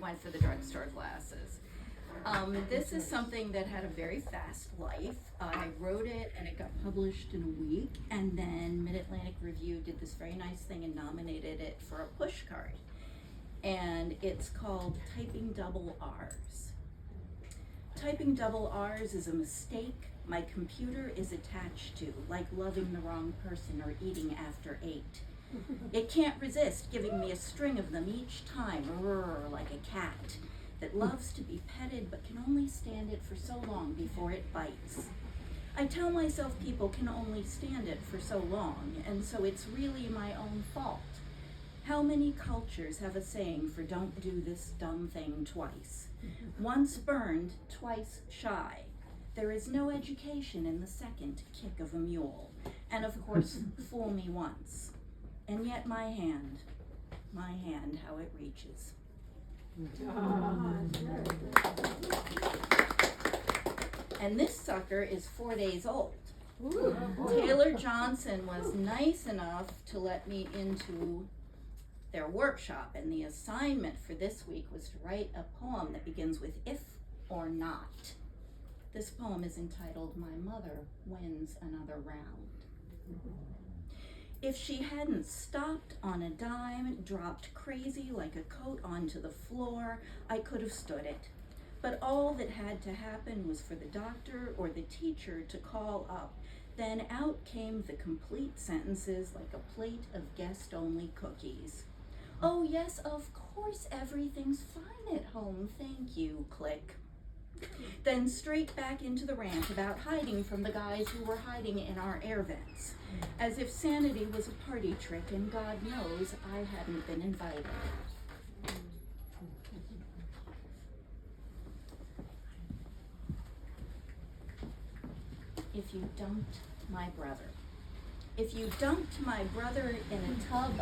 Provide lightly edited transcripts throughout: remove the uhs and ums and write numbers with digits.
went for the drugstore glasses. This is something that had a very fast life. I wrote it and it got published in a week, and then Mid-Atlantic Review did this very nice thing and nominated it for a push card. And it's called Typing Double R's. Typing double R's is a mistake my computer is attached to, like loving the wrong person or eating after 8. It can't resist giving me a string of them each time, like a cat that loves to be petted but can only stand it for so long before it bites. I tell myself people can only stand it for so long, and so it's really my own fault. How many cultures have a saying for don't do this dumb thing twice? Once burned, twice shy. There is no education in the second kick of a mule. And of course, fool me once. And yet my hand, how it reaches. And this sucker is 4 days old. Taylor Johnson was nice enough to let me into their workshop, and the assignment for this week was to write a poem that begins with if or not. This poem is entitled My Mother Wins Another Round. If she hadn't stopped on a dime, dropped crazy like a coat onto the floor, I could have stood it. But all that had to happen was for the doctor or the teacher to call up. Then out came the complete sentences like a plate of guest-only cookies. Oh yes, of course everything's fine at home, thank you, click. Then straight back into the rant about hiding from the guys who were hiding in our air vents, as if sanity was a party trick and God knows I hadn't been invited. If you dumped my brother. If you dumped my brother in a tub,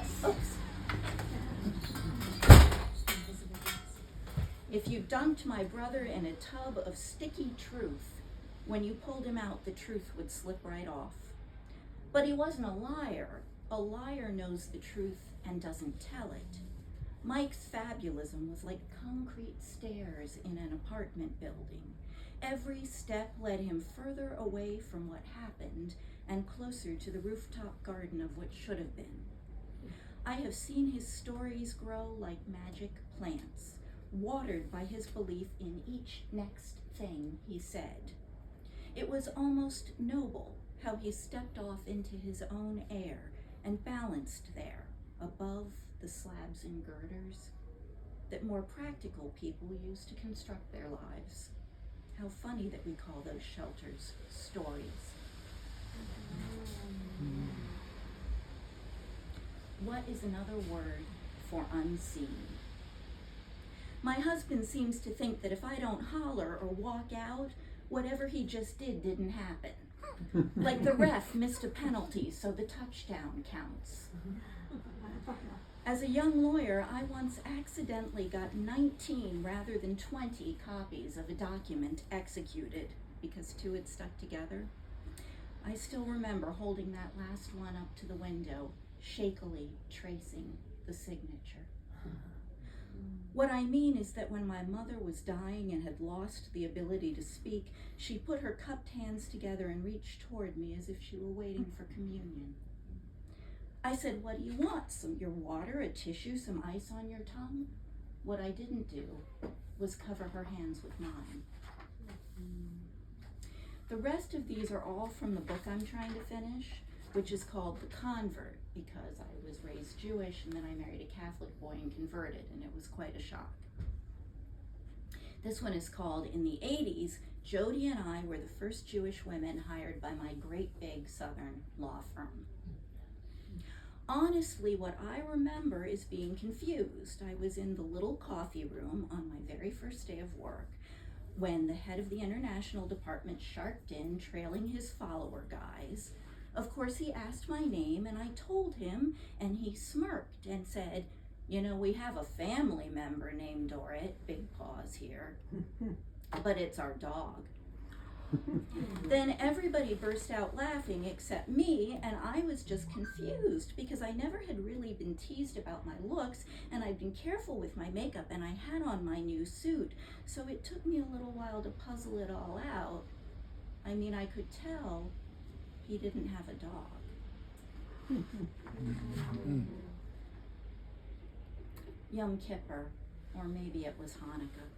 If you dumped my brother in a tub of sticky truth, when you pulled him out, the truth would slip right off. But he wasn't a liar. A liar knows the truth and doesn't tell it. Mike's fabulism was like concrete stairs in an apartment building. Every step led him further away from what happened and closer to the rooftop garden of what should have been. I have seen his stories grow like magic plants, watered by his belief in each next thing he said. It was almost noble how he stepped off into his own air and balanced there above the slabs and girders that more practical people use to construct their lives. How funny that we call those shelters stories. What is another word for unseen? My husband seems to think that if I don't holler or walk out, whatever he just did didn't happen. Like the ref missed a penalty, so the touchdown counts. As a young lawyer, I once accidentally got 19 rather than 20 copies of a document executed because 2 had stuck together. I still remember holding that last one up to the window, shakily tracing the signature. What I mean is that when my mother was dying and had lost the ability to speak, she put her cupped hands together and reached toward me as if she were waiting for communion. I said, "What do you want? Your water, a tissue, some ice on your tongue?" What I didn't do was cover her hands with mine. The rest of these are all from the book I'm trying to finish, which is called The Convert, because I was raised Jewish and then I married a Catholic boy and converted, and it was quite a shock. This one is called In the 80s, Jody and I were the first Jewish women hired by my great big Southern law firm. Honestly, what I remember is being confused. I was in the little coffee room on my very first day of work when the head of the international department sharked in, trailing his follower guys. Of course, he asked my name, and I told him, and he smirked and said, "You know, we have a family member named Doritt," big pause here, "but it's our dog." Then everybody burst out laughing except me, and I was just confused because I never had really been teased about my looks, and I'd been careful with my makeup, and I had on my new suit, so it took me a little while to puzzle it all out. I mean, I could tell he didn't have a dog. Yom Kippur, or maybe it was Hanukkah.